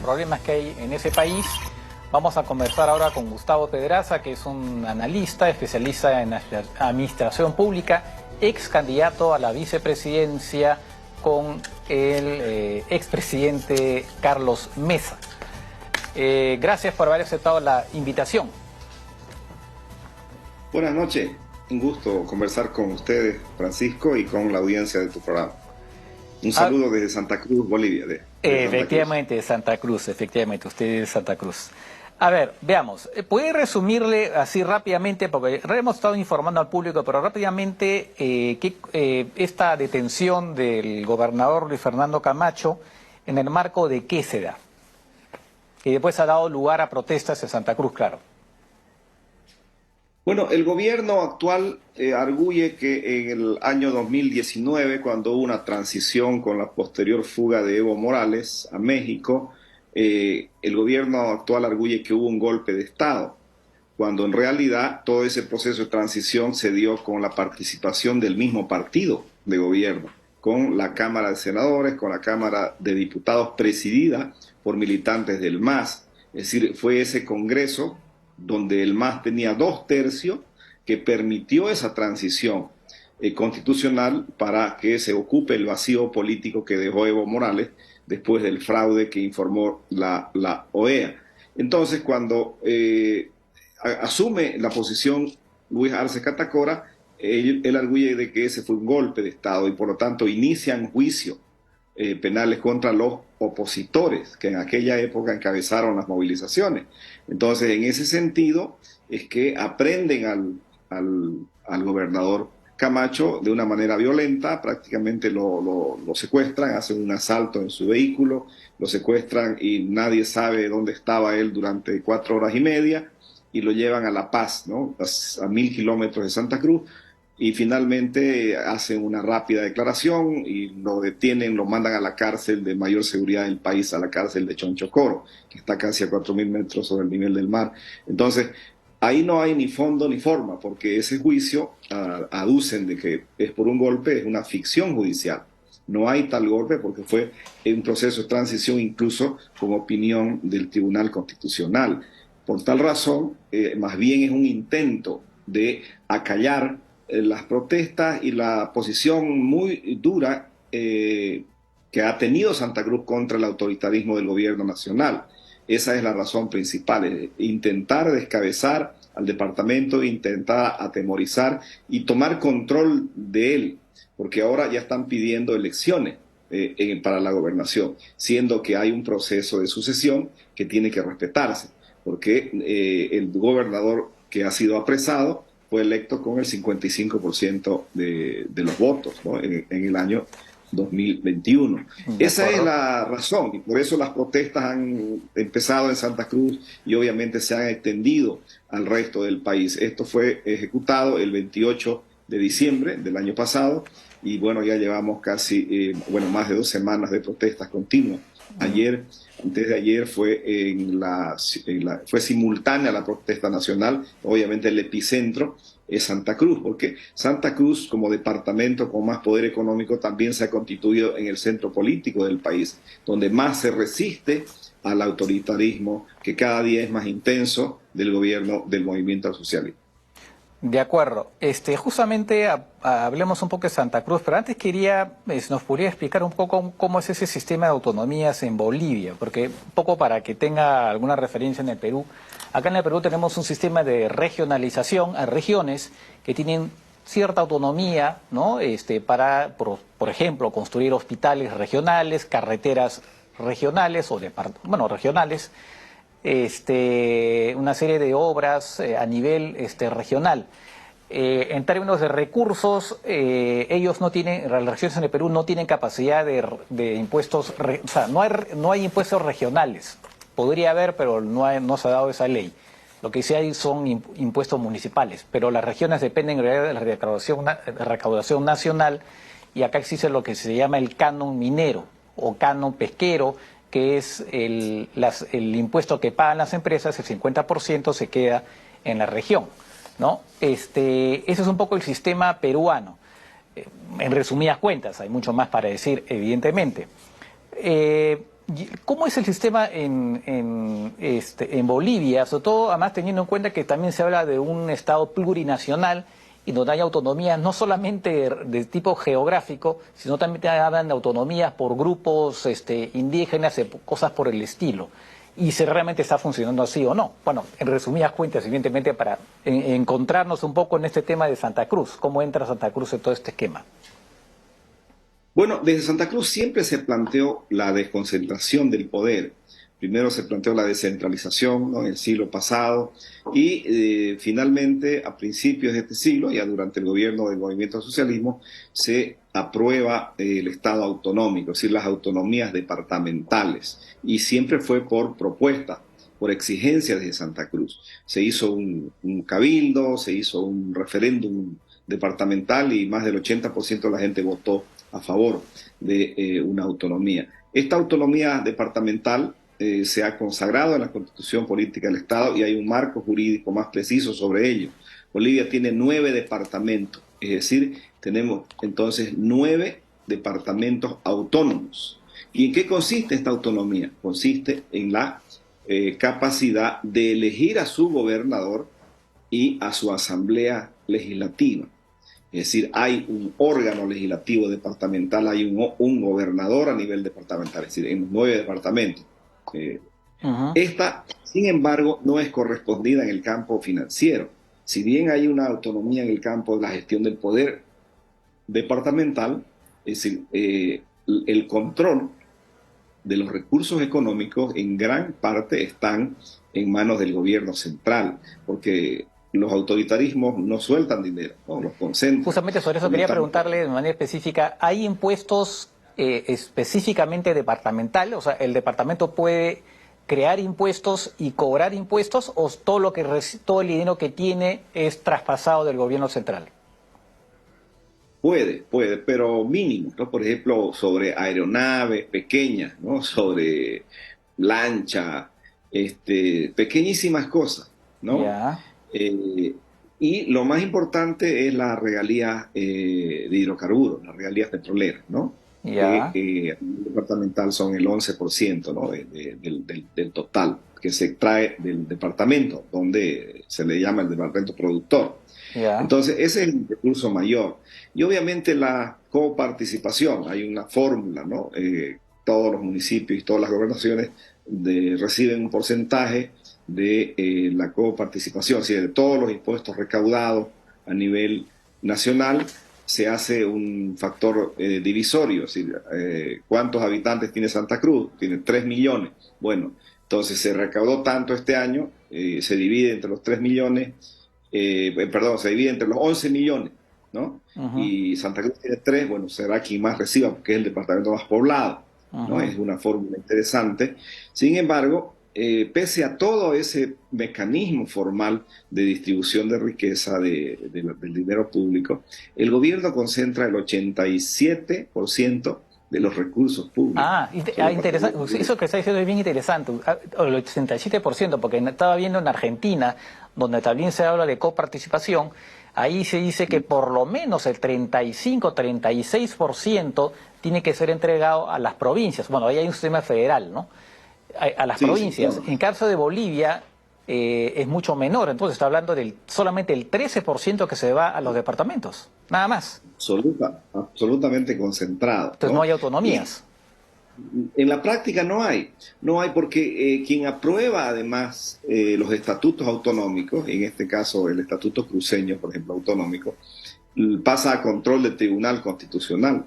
problemas que hay en ese país. Vamos a conversar ahora con Gustavo Pedraza, que es un analista, especialista en administración pública, ex candidato a la vicepresidencia con el expresidente Carlos Mesa. Gracias por haber aceptado la invitación. Buenas noches, un gusto conversar con ustedes, Francisco, y con la audiencia de tu programa. Un saludo desde Santa Cruz, Bolivia. Efectivamente, de Santa Cruz, efectivamente, usted es de Santa Cruz. A ver, veamos, ¿puede resumirle así rápidamente, porque hemos estado informando al público, pero rápidamente, esta detención del gobernador Luis Fernando Camacho, en el marco de qué se da? Que después ha dado lugar a protestas en Santa Cruz, claro. Bueno, el gobierno actual arguye que en el año 2019, cuando hubo una transición con la posterior fuga de Evo Morales a México, el gobierno actual arguye que hubo un golpe de Estado, cuando en realidad todo ese proceso de transición se dio con la participación del mismo partido de gobierno, con la Cámara de Senadores, con la Cámara de Diputados presidida por militantes del MAS. Es decir, fue ese Congreso donde el MAS tenía 2/3 que permitió esa transición constitucional para que se ocupe el vacío político que dejó Evo Morales después del fraude que informó la OEA. Entonces, cuando asume la posición Luis Arce Catacora, él arguye de que ese fue un golpe de Estado y por lo tanto inician juicios penales contra los opositores que en aquella época encabezaron las movilizaciones. Entonces, en ese sentido, es que aprenden al gobernador Camacho de una manera violenta, prácticamente lo secuestran, hacen un asalto en su vehículo, lo secuestran y nadie sabe dónde estaba él durante 4 horas y media y lo llevan a La Paz, ¿no? A 1000 kilómetros de Santa Cruz. Y finalmente hacen una rápida declaración y lo detienen, lo mandan a la cárcel de mayor seguridad del país, a la cárcel de Chonchocoro, que está casi a 4000 metros sobre el nivel del mar. Entonces, ahí no hay ni fondo ni forma, porque ese juicio aducen de que es por un golpe, es una ficción judicial. No hay tal golpe porque fue un proceso de transición incluso con opinión del Tribunal Constitucional. Por tal razón, más bien es un intento de acallar las protestas y la posición muy dura que ha tenido Santa Cruz contra el autoritarismo del gobierno nacional. Esa es la razón principal, intentar descabezar al departamento, intentar atemorizar y tomar control de él, porque ahora ya están pidiendo elecciones para la gobernación, siendo que hay un proceso de sucesión que tiene que respetarse, porque el gobernador que ha sido apresado fue electo con el 55% de los votos, ¿no? en el año 2021. Esa es la razón, y por eso las protestas han empezado en Santa Cruz y obviamente se han extendido al resto del país. Esto fue ejecutado el 28 de diciembre del año pasado y bueno, ya llevamos casi, más de 2 semanas de protestas continuas. Antes de ayer fue fue simultánea la protesta nacional. Obviamente el epicentro es Santa Cruz, porque Santa Cruz como departamento con más poder económico también se ha constituido en el centro político del país, donde más se resiste al autoritarismo que cada día es más intenso del gobierno del movimiento socialista. De acuerdo. Justamente hablemos un poco de Santa Cruz, pero antes quería, nos podría explicar un poco cómo es ese sistema de autonomías en Bolivia, porque un poco para que tenga alguna referencia en el Perú. Acá en el Perú tenemos un sistema de regionalización a regiones que tienen cierta autonomía, ¿no? Para, por ejemplo, construir hospitales regionales, carreteras regionales regionales. Una serie de obras a nivel regional. En términos de recursos, ellos no tienen, las regiones en el Perú no tienen capacidad de impuestos, o sea, no hay impuestos regionales. Podría haber, pero no se ha dado esa ley. Lo que sí hay son impuestos municipales, pero las regiones dependen en realidad de la recaudación nacional y acá existe lo que se llama el canon minero o canon pesquero, que es el impuesto que pagan las empresas, el 50% se queda en la región, ¿no? Ese es un poco el sistema peruano. En resumidas cuentas, hay mucho más para decir, evidentemente. ¿Cómo es el sistema en Bolivia? Sobre todo, además teniendo en cuenta que también se habla de un Estado plurinacional y donde hay autonomías no solamente de tipo geográfico, sino también te hablan de autonomías por grupos indígenas, cosas por el estilo. Y si realmente está funcionando así o no. Bueno, en resumidas cuentas, evidentemente, para encontrarnos un poco en este tema de Santa Cruz, cómo entra Santa Cruz en todo este esquema. Bueno, desde Santa Cruz siempre se planteó la desconcentración del poder. Primero se planteó la descentralización, ¿no?, en el siglo pasado y finalmente a principios de este siglo, ya durante el gobierno del movimiento al socialismo, se aprueba el Estado autonómico, es decir, las autonomías departamentales, y siempre fue por propuesta, por exigencia desde Santa Cruz. Se hizo un cabildo, se hizo un referéndum departamental y más del 80% de la gente votó a favor de una autonomía. Esta autonomía departamental se ha consagrado en la Constitución Política del Estado y hay un marco jurídico más preciso sobre ello. Bolivia tiene 9 departamentos, es decir, tenemos entonces 9 departamentos autónomos. ¿Y en qué consiste esta autonomía? Consiste en la capacidad de elegir a su gobernador y a su asamblea legislativa. Es decir, hay un órgano legislativo departamental, hay un gobernador a nivel departamental, es decir, en los 9 departamentos. Esta, sin embargo, no es correspondida en el campo financiero. Si bien hay una autonomía en el campo de la gestión del poder departamental, es decir, el control de los recursos económicos en gran parte están en manos del gobierno central, porque los autoritarismos no sueltan dinero, ¿no?, los concentran. Justamente sobre eso quería preguntarle de manera específica, ¿hay impuestos específicamente departamental? O sea, ¿el departamento puede crear impuestos y cobrar impuestos o todo el dinero que tiene es traspasado del gobierno central? Puede, pero mínimo, ¿no? Por ejemplo, sobre aeronaves pequeñas, ¿no?, sobre lancha, pequeñísimas cosas, ¿no? Ya. Y lo más importante es la regalía de hidrocarburos, las regalías petroleras, ¿no? Ya. Que a nivel departamental son el 11%, ¿no?, del total que se extrae del departamento, donde se le llama el departamento productor. Ya. Entonces, ese es el recurso mayor. Y obviamente la coparticipación, hay una fórmula, ¿no? Todos los municipios y todas las gobernaciones reciben un porcentaje de la coparticipación, es decir, de todos los impuestos recaudados a nivel nacional, se hace un factor divisorio, es decir, ¿cuántos habitantes tiene Santa Cruz? Tiene 3 millones. Bueno, entonces se recaudó tanto este año, se divide entre los 3 millones, se divide entre los 11 millones, ¿no? Y Santa Cruz tiene 3, bueno, será quien más reciba porque es el departamento más poblado, ¿no? Es una fórmula interesante. Sin embargo, pese a todo ese mecanismo formal de distribución de riqueza del dinero público, el gobierno concentra el 87% de los recursos públicos. Interesante. Eso que está diciendo es bien interesante. El 87%, porque estaba viendo en Argentina, donde también se habla de coparticipación, ahí se dice que por lo menos el 35-36% tiene que ser entregado a las provincias. Bueno, ahí hay un sistema federal, ¿no? A las provincias. Sí, claro. En caso de Bolivia es mucho menor, entonces está hablando del solamente el 13% que se va a los departamentos, nada más. Absolutamente concentrado, Entonces no ¿no? hay autonomías. En la práctica no hay porque quien aprueba además los estatutos autonómicos, en este caso el estatuto cruceño, por ejemplo, autonómico, pasa a control del Tribunal Constitucional.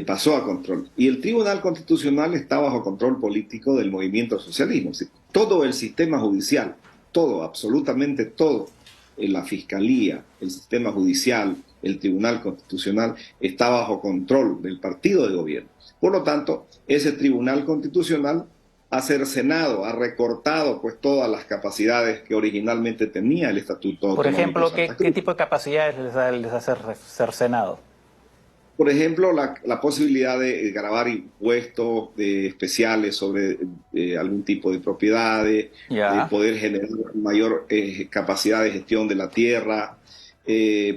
Pasó a control. Y el Tribunal Constitucional está bajo control político del movimiento socialismo. Es decir, todo el sistema judicial, todo, absolutamente todo, la Fiscalía, el sistema judicial, el Tribunal Constitucional, está bajo control del partido de gobierno. Por lo tanto, ese Tribunal Constitucional ha cercenado, ha recortado pues todas las capacidades que originalmente tenía el Estatuto Autonómico. Por ejemplo, de Santa ¿qué Cruz. tipo de capacidades les ha cercenado? Por ejemplo, la posibilidad de gravar impuestos especiales sobre algún tipo de propiedades, Ya. poder generar mayor capacidad de gestión de la tierra,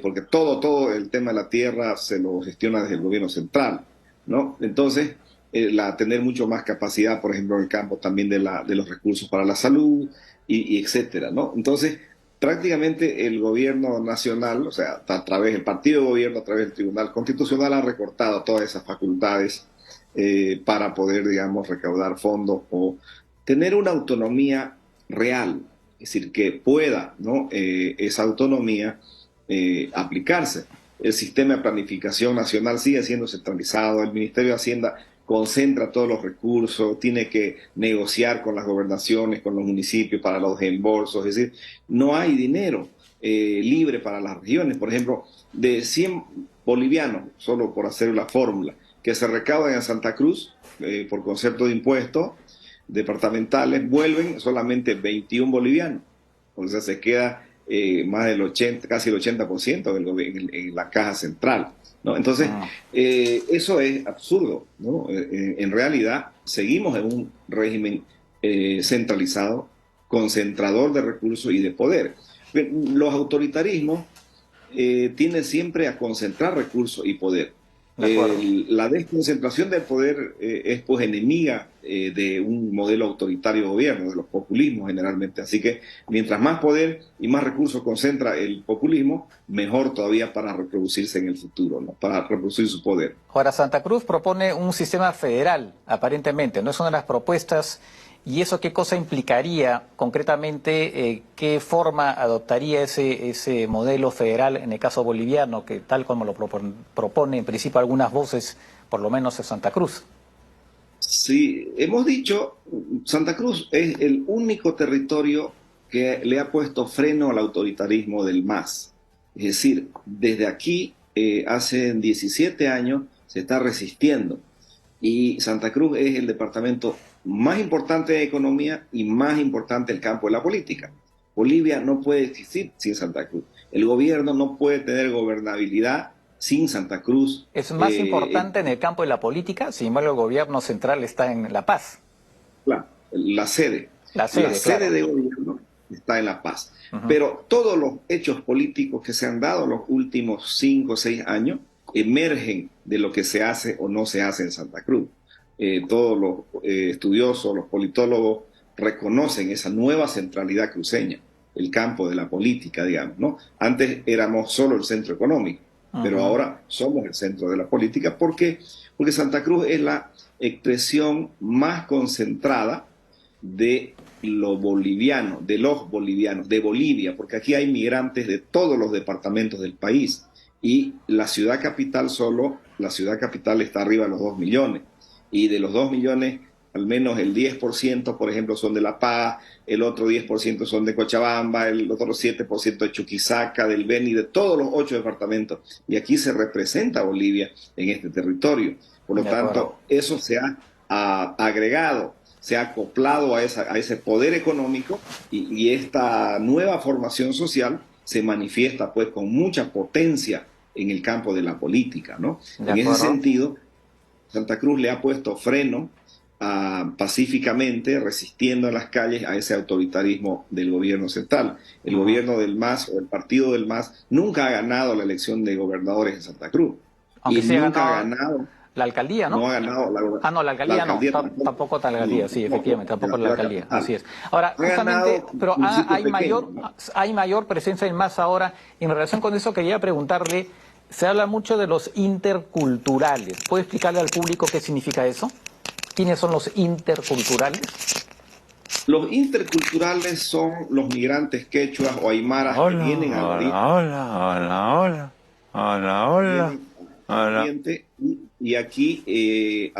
porque todo el tema de la tierra se lo gestiona desde el gobierno central, ¿no? Entonces, tener mucho más capacidad, por ejemplo, en el campo también de los recursos para la salud y etcétera, ¿no? Entonces, prácticamente el gobierno nacional, o sea, a través del partido de gobierno, a través del Tribunal Constitucional, ha recortado todas esas facultades para poder, digamos, recaudar fondos o tener una autonomía real, es decir, que pueda, ¿no? Esa autonomía aplicarse. El sistema de planificación nacional sigue siendo centralizado, el Ministerio de Hacienda concentra todos los recursos, tiene que negociar con las gobernaciones, con los municipios para los reembolsos, es decir, no hay dinero libre para las regiones. Por ejemplo, de 100 bolivianos, solo por hacer la fórmula, que se recaudan en Santa Cruz por concepto de impuestos departamentales, vuelven solamente 21 bolivianos. O sea, se queda más del 80, casi el 80% en la caja central, ¿no? Entonces, eso es absurdo, ¿no? En realidad, seguimos en un régimen centralizado, concentrador de recursos y de poder. Los autoritarismos tienden siempre a concentrar recursos y poder. La desconcentración del poder es pues enemiga de un modelo autoritario de gobierno, de los populismos generalmente. Así que mientras más poder y más recursos concentra el populismo, mejor todavía para reproducirse en el futuro, ¿no? Para reproducir su poder. Ahora, Santa Cruz propone un sistema federal, aparentemente, no es una de las propuestas. ¿Y eso qué cosa implicaría concretamente? ¿Qué forma adoptaría ese modelo federal en el caso boliviano, que tal como lo propone en principio algunas voces, por lo menos en Santa Cruz? Sí, hemos dicho, Santa Cruz es el único territorio que le ha puesto freno al autoritarismo del MAS. Es decir, desde aquí, hace 17 años, se está resistiendo. Y Santa Cruz es el departamento más importante de economía y más importante el campo de la política. Bolivia no puede existir sin Santa Cruz. El gobierno no puede tener gobernabilidad sin Santa Cruz. Es más importante en el campo de la política, sin embargo el gobierno central está en La Paz. La sede. La sede claro. De gobierno está en La Paz. Pero todos los hechos políticos que se han dado en los últimos 5 o 6 años emergen de lo que se hace o no se hace en Santa Cruz. Todos los estudiosos, los politólogos reconocen esa nueva centralidad cruceña, el campo de la política, digamos, ¿no? Antes éramos solo el centro económico, pero ahora somos el centro de la política. ¿Por qué? Porque Santa Cruz es la expresión más concentrada de lo boliviano, de los bolivianos, de Bolivia, porque aquí hay migrantes de todos los departamentos del país y la ciudad capital está arriba de los 2 millones. Y de los 2 millones, al menos el 10%, por ejemplo, son de La Paz, el otro 10% son de Cochabamba, el otro 7% de Chuquisaca, del Beni, de todos los 8 departamentos. Y aquí se representa a Bolivia en este territorio. Por lo tanto, eso se ha agregado, se ha acoplado a ese poder económico y esta nueva formación social se manifiesta pues con mucha potencia en el campo de la política, ¿no? En ese sentido, Santa Cruz le ha puesto freno pacíficamente, resistiendo en las calles a ese autoritarismo del gobierno central. El gobierno del MAS o el partido del MAS nunca ha ganado la elección de gobernadores en Santa Cruz. Aunque y nunca ha ganado la alcaldía, ¿no? No ha ganado la alcaldía no, tampoco la alcaldía, sí, efectivamente, tampoco la alcaldía, así es. Ahora, justamente, pero hay mayor presencia del MAS ahora. En relación con eso quería preguntarle, se habla mucho de los interculturales. ¿Puede explicarle al público qué significa eso? ¿Quiénes son los interculturales? Los interculturales son los migrantes quechuas o aymaras que vienen y aquí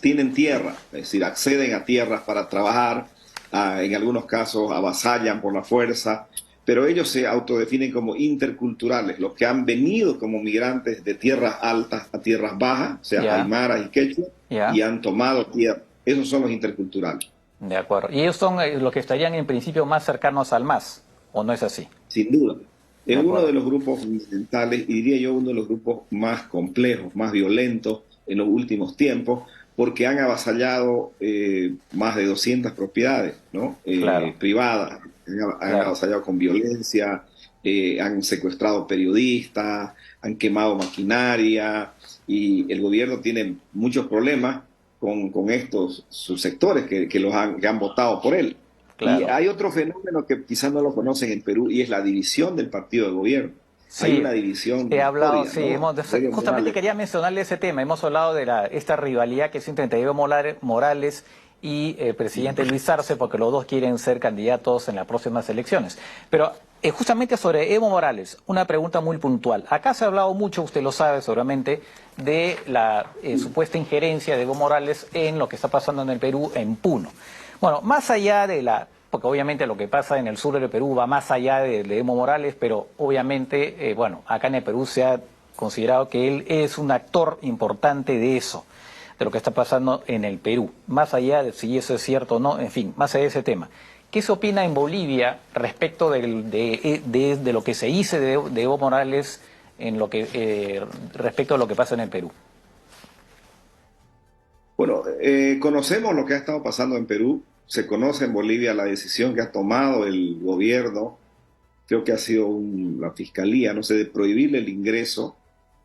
tienen tierra, es decir, acceden a tierras para trabajar, en algunos casos avasallan por la fuerza, pero ellos se autodefinen como interculturales, los que han venido como migrantes de tierras altas a tierras bajas, o sea, aymaras y quechuas, y han tomado tierra. Esos son los interculturales. De acuerdo. ¿Y ellos son los que estarían en principio más cercanos al MAS, o no es así? Sin duda. Es uno de los grupos fundamentales, y diría yo uno de los grupos más complejos, más violentos en los últimos tiempos, porque han avasallado más de 200 propiedades, ¿no? Privadas, han avasallado con violencia, han secuestrado periodistas, han quemado maquinaria, y el gobierno tiene muchos problemas con estos subsectores que han votado por él. Y Claro. hay otro fenómeno que quizás no lo conocen en Perú y es la división del partido de gobierno. Hay Sí, una división he hablado, notoria, sí, ¿no? Evo justamente Morales. quería mencionarle ese tema. Hemos hablado de esta rivalidad que existe entre Evo Morales y el presidente Luis Arce, porque los dos quieren ser candidatos en las próximas elecciones. Pero justamente sobre Evo Morales, una pregunta muy puntual. Acá se ha hablado mucho, usted lo sabe seguramente, de la supuesta injerencia de Evo Morales en lo que está pasando en el Perú, en Puno. Bueno, más allá de porque obviamente lo que pasa en el sur del Perú va más allá de Evo Morales, pero obviamente, bueno, acá en el Perú se ha considerado que él es un actor importante de eso, de lo que está pasando en el Perú, más allá de si eso es cierto o no, en fin, más allá de ese tema. ¿Qué se opina en Bolivia respecto de lo que se dice de Evo Morales en respecto a lo que pasa en el Perú? Bueno, conocemos lo que ha estado pasando en Perú, se conoce en Bolivia la decisión que ha tomado el gobierno, creo que ha sido la fiscalía, no sé, de prohibirle el ingreso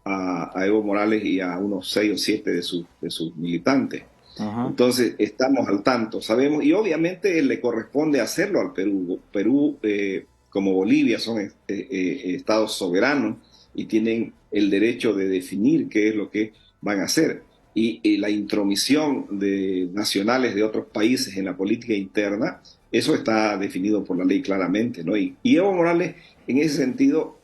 a Evo Morales y a unos 6 o 7 de sus militantes. Ujú. Entonces, estamos al tanto, sabemos, y obviamente le corresponde hacerlo al Perú. Perú, como Bolivia, son estados soberanos y tienen el derecho de definir qué es lo que van a hacer. Y la intromisión de nacionales de otros países en la política interna, eso está definido por la ley claramente, ¿no? Y Evo Morales, en ese sentido,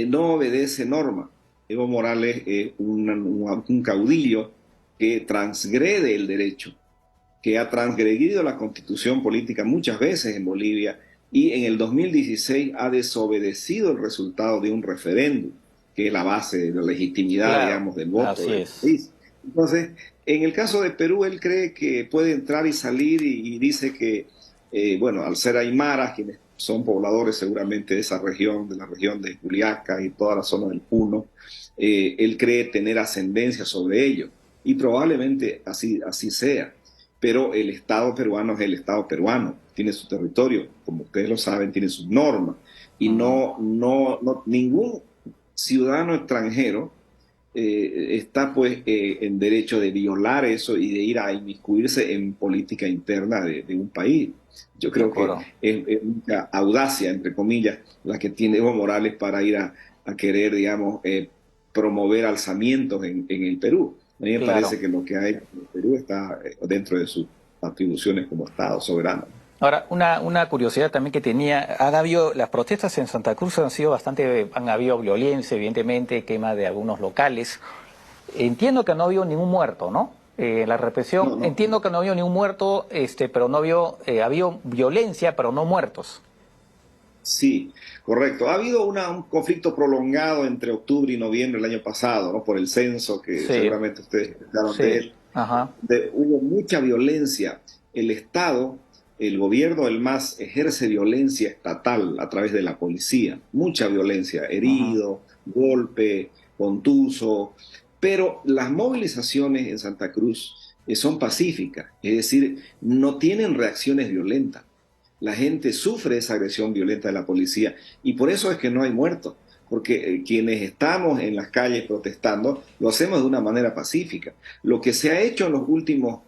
no obedece norma. Evo Morales es un caudillo que transgrede el derecho, que ha transgredido la constitución política muchas veces en Bolivia y en el 2016 ha desobedecido el resultado de un referéndum, que es la base de la legitimidad, Claro, digamos, del voto así del es. país. Entonces, en el caso de Perú, él cree que puede entrar y salir y dice que, bueno, al ser aymaras, quienes son pobladores seguramente de esa región, de la región de Juliaca y toda la zona del Puno, él cree tener ascendencia sobre ellos y probablemente así sea. Pero el Estado peruano es el Estado peruano, tiene su territorio, como ustedes lo saben, tiene sus normas y Ujú. ningún ciudadano extranjero está pues en derecho de violar eso y de ir a inmiscuirse en política interna de un país. Yo De creo que acuerdo. es mucha audacia, entre comillas, la que tiene Evo Morales para ir a querer, digamos, promover alzamientos en el Perú. A mí me Claro. parece que lo que hay en el Perú está dentro de sus atribuciones como Estado soberano. Ahora, una curiosidad también que tenía, las protestas en Santa Cruz han habido violencia, evidentemente, quema de algunos locales. Entiendo que no había ningún muerto, ¿no? La represión, No, no, entiendo que no había ningún muerto, pero no había violencia, pero no muertos. sí, correcto. Ha habido un conflicto prolongado entre octubre y noviembre del año pasado, ¿no? Por el censo, que Sí, seguramente ustedes escucharon de sí, él. ajá, Hubo mucha violencia. El Estado, el gobierno del MAS, ejerce violencia estatal a través de la policía. Mucha violencia, ajá, herido, golpe, contuso. Pero las movilizaciones en Santa Cruz son pacíficas, es decir, no tienen reacciones violentas. La gente sufre esa agresión violenta de la policía y por eso es que no hay muertos, porque quienes estamos en las calles protestando lo hacemos de una manera pacífica. Lo que se ha hecho en los últimos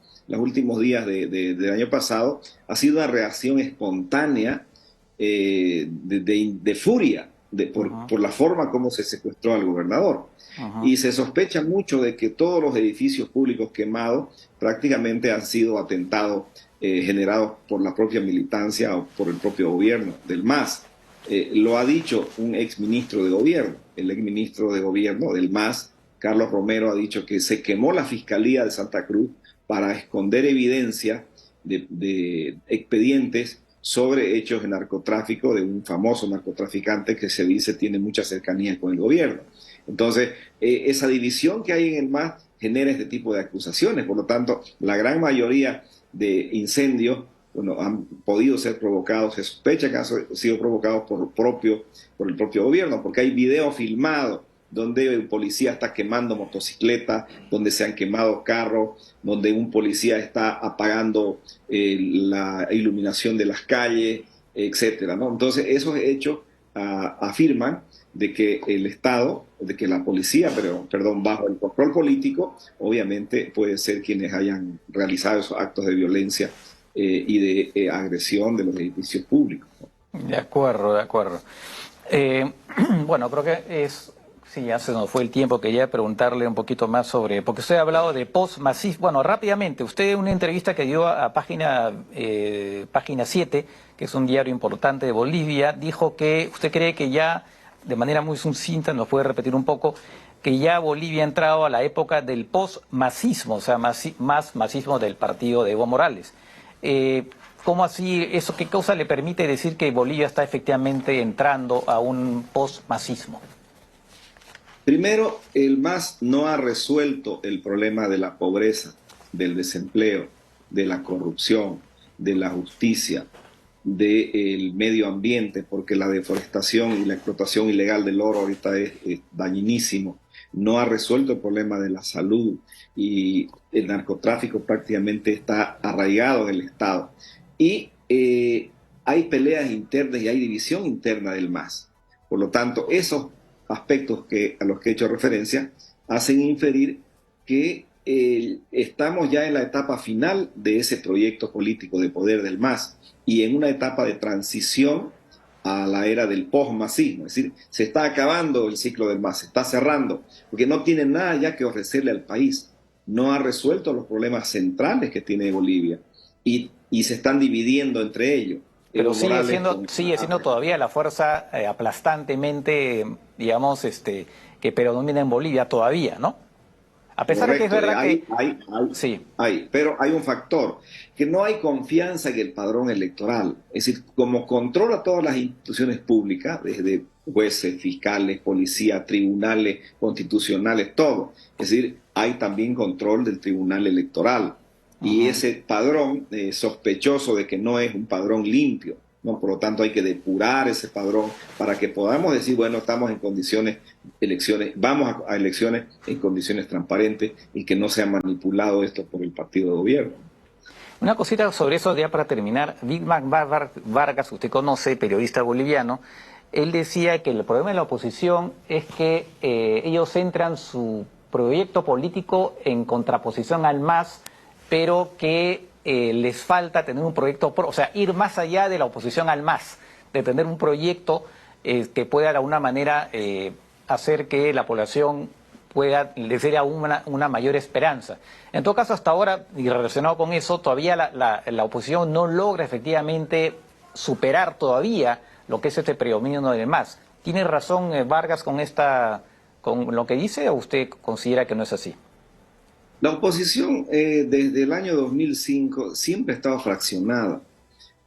días del año pasado ha sido una reacción espontánea de furia ajá, por la forma como se secuestró al gobernador. ajá. Y se sospecha mucho de que todos los edificios públicos quemados prácticamente han sido atentados generados por la propia militancia o por el propio gobierno del MAS. Lo ha dicho un exministro de gobierno. El exministro de gobierno del MAS, Carlos Romero, ha dicho que se quemó la Fiscalía de Santa Cruz para esconder evidencia de expedientes sobre hechos de narcotráfico de un famoso narcotraficante que se dice tiene mucha cercanía con el gobierno. Entonces, esa división que hay en el MAS genera este tipo de acusaciones. Por lo tanto, la gran mayoría de incendios, bueno, han podido ser provocados, se sospecha que han sido provocados por el propio gobierno, porque hay videos filmados donde el policía está quemando motocicletas, donde se han quemado carros, donde un policía está apagando la iluminación de las calles, etcétera, ¿no? Entonces, esos hechos afirman de que el Estado, de que la policía, pero, perdón, bajo el control político, obviamente puede ser quienes hayan realizado esos actos de violencia y de agresión de los edificios públicos, ¿no? De acuerdo, de acuerdo. Bueno, creo que sí, ya se nos fue el tiempo. Quería preguntarle un poquito más sobre, porque usted ha hablado de post-masismo. Bueno, rápidamente, usted en una entrevista que dio a Página 7, que es un diario importante de Bolivia, dijo que usted cree que ya, de manera muy sucinta, nos puede repetir un poco, que ya Bolivia ha entrado a la época del post-masismo, o sea, más masismo del partido de Evo Morales. ¿Cómo así, eso qué cosa le permite decir que Bolivia está efectivamente entrando a un post-masismo? Primero, el MAS no ha resuelto el problema de la pobreza, del desempleo, de la corrupción, de la justicia, del medio ambiente, porque la deforestación y la explotación ilegal del oro ahorita es dañinísimo. No ha resuelto el problema de la salud y el narcotráfico prácticamente está arraigado en el Estado. Y hay peleas internas y hay división interna del MAS. Por lo tanto, esos aspectos a los que he hecho referencia hacen inferir que estamos ya en la etapa final de ese proyecto político de poder del MAS y en una etapa de transición a la era del posmasismo. Es decir, se está acabando el ciclo del MAS, se está cerrando, porque no tiene nada ya que ofrecerle al país. No ha resuelto los problemas centrales que tiene Bolivia y se están dividiendo entre ellos. Pero Evo Morales sigue siendo todavía la fuerza aplastantemente, digamos, que predomina en Bolivia todavía, ¿no? A pesar de que es Correcto, verdad que... Sí, pero hay un factor, que no hay confianza en el padrón electoral. Es decir, como controla todas las instituciones públicas, desde jueces, fiscales, policía, tribunales, constitucionales, todo. Es decir, hay también control del tribunal electoral. Y ese padrón sospechoso de que no es un padrón limpio, ¿no? Por lo tanto, hay que depurar ese padrón para que podamos decir, bueno, estamos en condiciones, vamos a elecciones en condiciones transparentes y que no sea manipulado esto por el partido de gobierno. una cosita sobre eso ya para terminar. Víctor Vargas, usted conoce, periodista boliviano, él decía que el problema de la oposición es que ellos centran su proyecto político en contraposición al MAS, pero que les falta tener un proyecto, o sea, ir más allá de la oposición al MAS, de tener un proyecto que pueda de alguna manera hacer que la población les dé aún una mayor esperanza. En todo caso, hasta ahora, y relacionado con eso, todavía la oposición no logra efectivamente superar todavía lo que es este predominio del MAS. ¿Tiene razón Vargas con lo que dice, o usted considera que no es así? La oposición desde el año 2005 siempre ha estado fraccionada.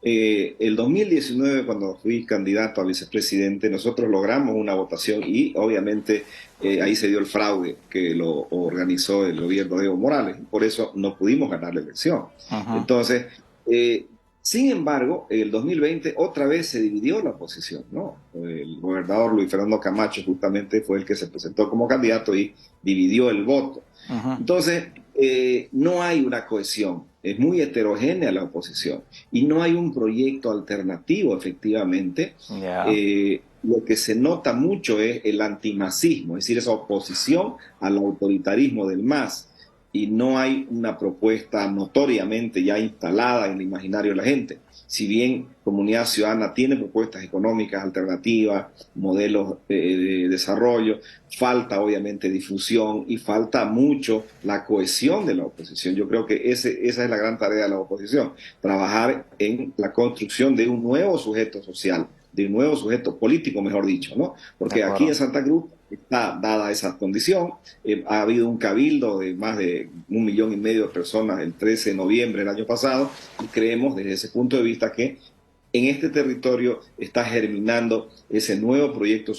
El 2019, cuando fui candidato a vicepresidente, nosotros logramos una votación y obviamente ahí se dio el fraude que lo organizó el gobierno de Evo Morales. Por eso no pudimos ganar la elección. Entonces, sin embargo, en el 2020 otra vez se dividió la oposición, ¿no? El gobernador Luis Fernando Camacho justamente fue el que se presentó como candidato y dividió el voto. Entonces, no hay una cohesión, es muy heterogénea la oposición y no hay un proyecto alternativo, efectivamente. Lo que se nota mucho es el antimasismo, es decir, esa oposición al autoritarismo del MAS, y no hay una propuesta notoriamente ya instalada en el imaginario de la gente. Si bien Comunidad Ciudadana tiene propuestas económicas alternativas, modelos de desarrollo, falta obviamente difusión y falta mucho la cohesión de la oposición. Yo creo que esa es la gran tarea de la oposición, trabajar en la construcción de un nuevo sujeto social, de un nuevo sujeto político, mejor dicho, ¿no? Porque aquí en Santa Cruz está dada esa condición. Ha habido un cabildo de más de 1,5 millones de personas el 13 de noviembre del año pasado y creemos desde ese punto de vista que en este territorio está germinando ese nuevo proyecto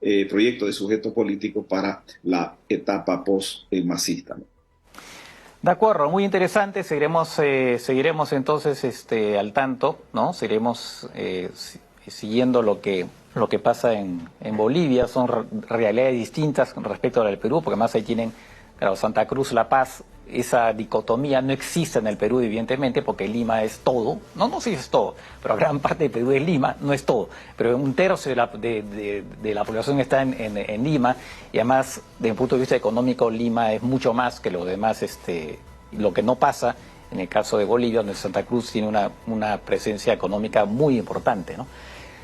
de sujeto político para la etapa post-masista, ¿no? De acuerdo, muy interesante. Seguiremos entonces al tanto, ¿no? Seguiremos siguiendo lo que pasa en Bolivia. Son realidades distintas con respecto a la del Perú, porque además ahí tienen, claro, Santa Cruz, La Paz esa dicotomía no existe en el Perú, evidentemente, porque Lima es todo. No sé si es todo, pero gran parte del Perú es Lima, no es todo. Pero un tercio de la población está en Lima, y además, desde un punto de vista económico, Lima es mucho más que lo demás, lo que no pasa en el caso de Bolivia, donde Santa Cruz tiene una presencia económica muy importante, ¿no?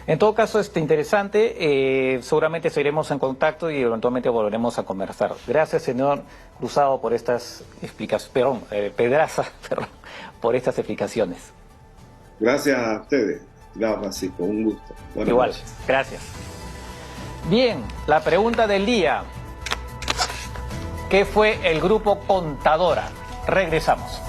En todo caso, interesante, seguramente seguiremos en contacto y eventualmente volveremos a conversar. Gracias, señor Cruzado, por estas explicaciones, Pedraza, perdón, por estas explicaciones. Gracias a ustedes, estimado Francisco, un gusto. Buenas Igual, noches. gracias. Bien, la pregunta del día. ¿Qué fue el grupo Contadora? Regresamos.